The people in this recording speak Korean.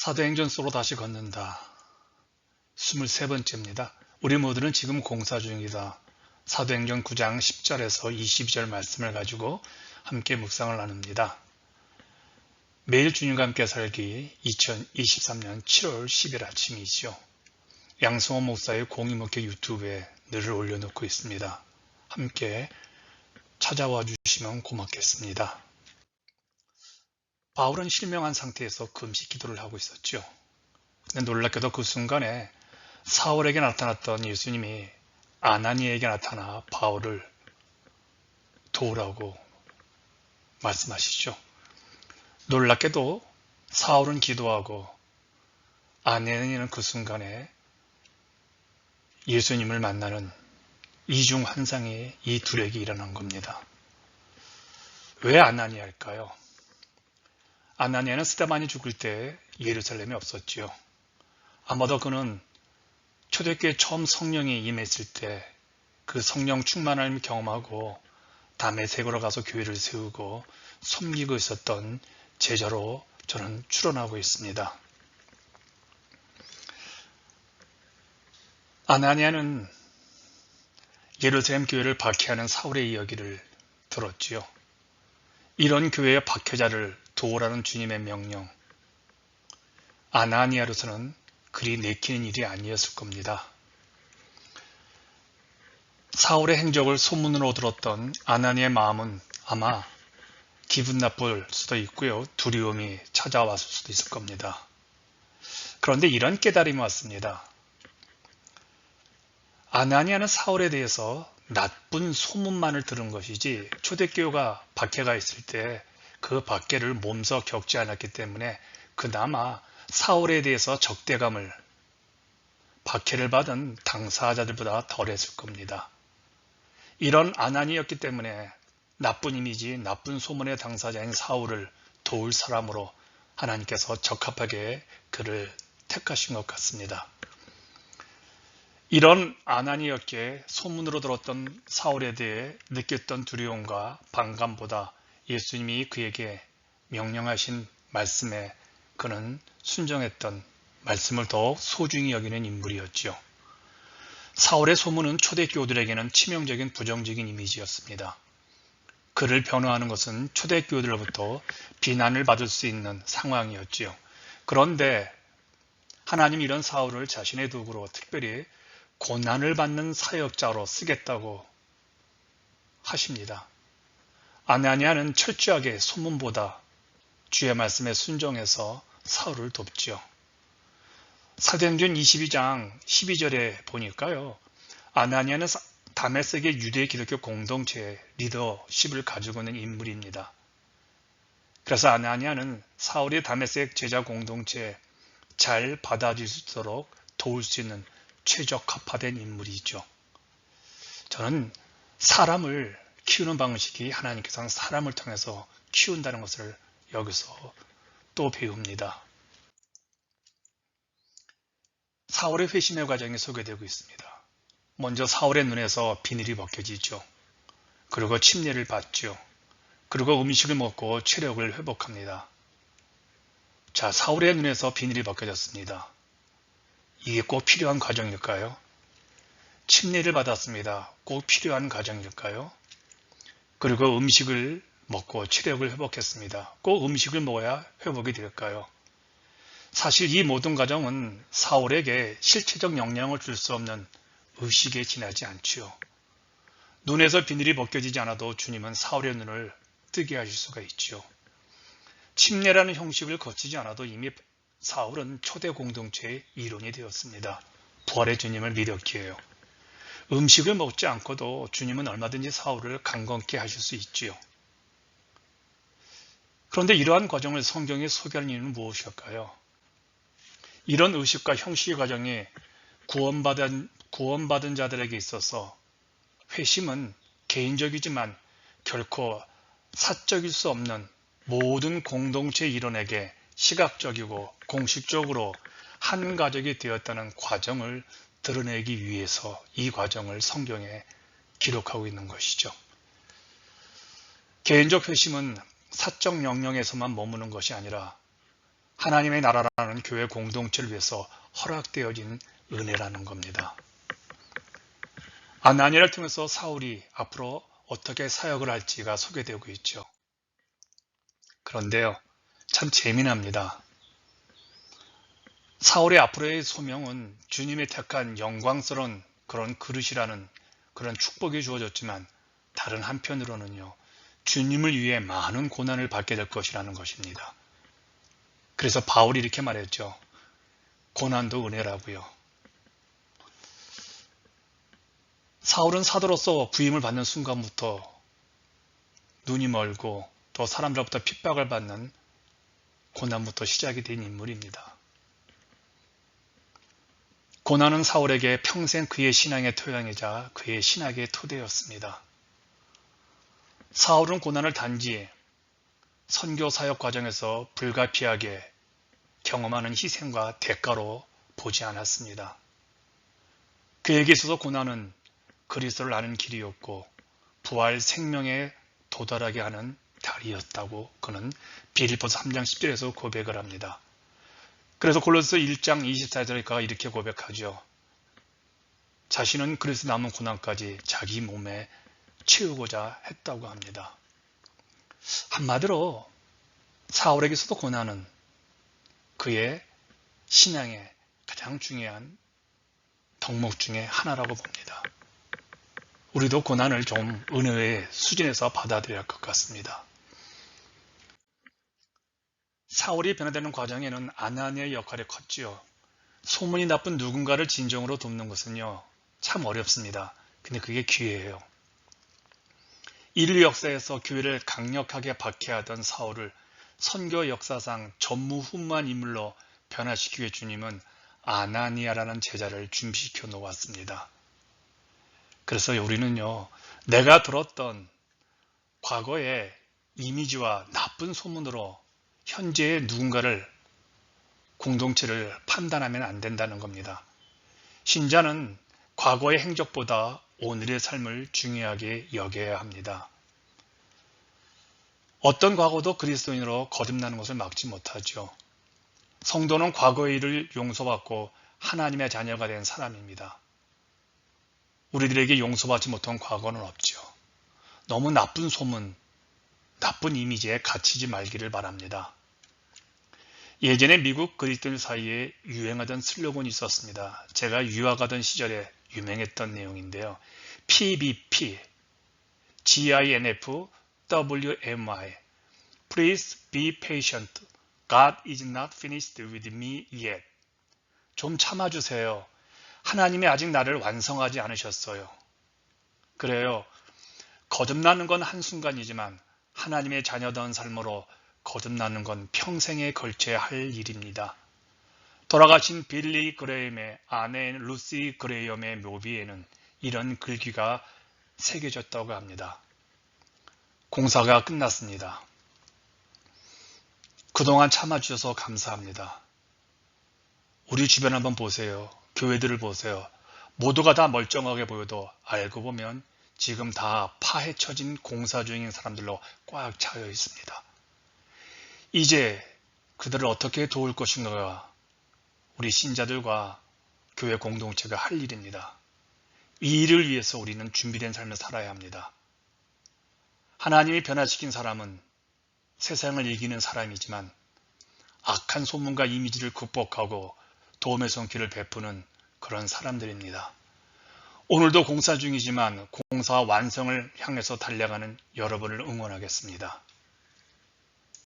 사도행전 속으로 다시 걷는다. 23번째입니다. 우리 모두는 지금 공사 중이다. 사도행전 9장 10절에서 22절 말씀을 가지고 함께 묵상을 나눕니다. 매일 주님과 함께 살기 2023년 7월 10일 아침이죠. 양승호 목사의 공의목회 유튜브에 늘 올려놓고 있습니다. 함께 찾아와 주시면 고맙겠습니다. 바울은 실명한 상태에서 금식 기도를 하고 있었죠. 근데 놀랍게도 그 순간에 사울에게 나타났던 예수님이 아나니에게 나타나 바울을 도우라고 말씀하시죠. 놀랍게도 사울은 기도하고 아나니는 그 순간에 예수님을 만나는 이중 환상이 이 둘에게 일어난 겁니다. 왜 아나니일까요? 아나니아는 스데반이 죽을 때 예루살렘에 없었지요. 아마도 그는 초대교회 처음 성령이 임했을 때 그 성령 충만함을 경험하고 다메섹으로 가서 교회를 세우고 섬기고 있었던 제자로 저는 추론하고 있습니다. 아나니아는 예루살렘 교회를 박해하는 사울의 이야기를 들었지요. 이런 교회의 박해자를 도우라는 주님의 명령, 아나니아로서는 그리 내키는 일이 아니었을 겁니다. 사울의 행적을 소문으로 들었던 아나니아의 마음은 아마 기분 나쁠 수도 있고요. 두려움이 찾아왔을 수도 있을 겁니다. 그런데 이런 깨달음이 왔습니다. 아나니아는 사울에 대해서 나쁜 소문만을 들은 것이지 초대교회가 박해가 있을 때 그 박해를 몸소 겪지 않았기 때문에 그나마 사울에 대해서 적대감을 박해를 받은 당사자들보다 덜했을 겁니다. 이런 아나니였기 때문에 나쁜 이미지, 나쁜 소문의 당사자인 사울을 도울 사람으로 하나님께서 적합하게 그를 택하신 것 같습니다. 이런 아나니였기에 소문으로 들었던 사울에 대해 느꼈던 두려움과 반감보다 예수님이 그에게 명령하신 말씀에 그는 순종했던 말씀을 더욱 소중히 여기는 인물이었죠. 사울의 소문은 초대교우들에게는 치명적인 부정적인 이미지였습니다. 그를 변호하는 것은 초대교우들로부터 비난을 받을 수 있는 상황이었지요. 그런데 하나님이 이런 사울을 자신의 도구로 특별히 고난을 받는 사역자로 쓰겠다고 하십니다. 아나니아는 철저하게 소문보다 주의 말씀에 순종해서 사울을 돕지요. 사도행전 22장 12절에 보니까요. 아나니아는 다메섹의 유대 기독교 공동체의 리더십을 가지고 있는 인물입니다. 그래서 아나니아는 사울의 다메섹 제자 공동체에 잘 받아들일 수 있도록 도울 수 있는 최적화된 인물이죠. 저는 사람을 키우는 방식이 하나님께서는 사람을 통해서 키운다는 것을 여기서 또 배웁니다. 사울의 회심의 과정이 소개되고 있습니다. 먼저 사울의 눈에서 비늘이 벗겨지죠. 그리고 침례를 받죠. 그리고 음식을 먹고 체력을 회복합니다. 자, 사울의 눈에서 비늘이 벗겨졌습니다. 이게 꼭 필요한 과정일까요? 침례를 받았습니다. 꼭 필요한 과정일까요? 그리고 음식을 먹고 체력을 회복했습니다. 꼭 음식을 먹어야 회복이 될까요? 사실 이 모든 과정은 사울에게 실체적 영향을 줄 수 없는 의식에 지나지 않지요. 눈에서 비늘이 벗겨지지 않아도 주님은 사울의 눈을 뜨게 하실 수가 있지요. 침례라는 형식을 거치지 않아도 이미 사울은 초대 공동체의 일원이 되었습니다. 부활의 주님을 믿었기에요. 음식을 먹지 않고도 주님은 얼마든지 사울을 강건케 하실 수 있지요. 그런데 이러한 과정을 성경에 소개하는 이유는 무엇일까요? 이런 의식과 형식의 과정이 구원받은 자들에게 있어서 회심은 개인적이지만 결코 사적일 수 없는 모든 공동체 일원에게 시각적이고 공식적으로 한 가족이 되었다는 과정을 드러내기 위해서 이 과정을 성경에 기록하고 있는 것이죠. 개인적 회심은 사적 영역에서만 머무는 것이 아니라 하나님의 나라라는 교회 공동체를 위해서 허락되어진 은혜라는 겁니다. 아나니아를 통해서 사울이 앞으로 어떻게 사역을 할지가 소개되고 있죠. 그런데요, 참 재미납니다. 사울의 앞으로의 소명은 주님이 택한 영광스러운 그런 그릇이라는 그런 축복이 주어졌지만 다른 한편으로는요, 주님을 위해 많은 고난을 받게 될 것이라는 것입니다. 그래서 바울이 이렇게 말했죠. 고난도 은혜라고요. 사울은 사도로서 부임을 받는 순간부터 눈이 멀고 또 사람들로부터 핍박을 받는 고난부터 시작이 된 인물입니다. 고난은 사울에게 평생 그의 신앙의 토양이자 그의 신학의 토대였습니다. 사울은 고난을 단지 선교 사역 과정에서 불가피하게 경험하는 희생과 대가로 보지 않았습니다. 그에게 있어서 고난은 그리스도를 아는 길이었고 부활 생명에 도달하게 하는 다리였다고 그는 빌립보서 3장 10절에서 고백을 합니다. 그래서 골로새서 1장 24절에 이렇게 고백하죠. 자신은 그리스도 남은 고난까지 자기 몸에 채우고자 했다고 합니다. 한마디로 사울에게서도 고난은 그의 신앙의 가장 중요한 덕목 중에 하나라고 봅니다. 우리도 고난을 좀 은혜의 수준에서 받아들여야 할 것 같습니다. 사울이 변화되는 과정에는 아나니아의 역할이 컸지요. 소문이 나쁜 누군가를 진정으로 돕는 것은요, 참 어렵습니다. 근데 그게 기회예요. 인류 역사에서 교회를 강력하게 박해하던 사울을 선교 역사상 전무후무한 인물로 변화시키기 위해 주님은 아나니아라는 제자를 준비시켜 놓았습니다. 그래서 우리는요, 내가 들었던 과거의 이미지와 나쁜 소문으로 현재의 누군가를 공동체를 판단하면 안 된다는 겁니다. 신자는 과거의 행적보다 오늘의 삶을 중요하게 여겨야 합니다. 어떤 과거도 그리스도인으로 거듭나는 것을 막지 못하죠. 성도는 과거의 일을 용서받고 하나님의 자녀가 된 사람입니다. 우리들에게 용서받지 못한 과거는 없죠. 너무 나쁜 소문, 나쁜 이미지에 갇히지 말기를 바랍니다. 예전에 미국 그리스도인 사이에 유행하던 슬로건이 있었습니다. 제가 유학하던 시절에 유명했던 내용인데요. PBP, GINF, WMY, Please be patient. God is not finished with me yet. 좀 참아주세요. 하나님이 아직 나를 완성하지 않으셨어요. 그래요. 거듭나는 건 한순간이지만 하나님의 자녀다운 삶으로 거듭나는 건 평생에 걸쳐야 할 일입니다. 돌아가신 빌리 그레임의 아내인 루시 그레이엄의 묘비에는 이런 글귀가 새겨졌다고 합니다. 공사가 끝났습니다. 그동안 참아주셔서 감사합니다. 우리 주변 한번 보세요. 교회들을 보세요. 모두가 다 멀쩡하게 보여도 알고 보면 지금 다 파헤쳐진 공사 중인 사람들로 꽉 차여 있습니다. 이제 그들을 어떻게 도울 것인가가 우리 신자들과 교회 공동체가 할 일입니다. 이 일을 위해서 우리는 준비된 삶을 살아야 합니다. 하나님이 변화시킨 사람은 세상을 이기는 사람이지만 악한 소문과 이미지를 극복하고 도움의 손길을 베푸는 그런 사람들입니다. 오늘도 공사 중이지만 공사 완성을 향해서 달려가는 여러분을 응원하겠습니다.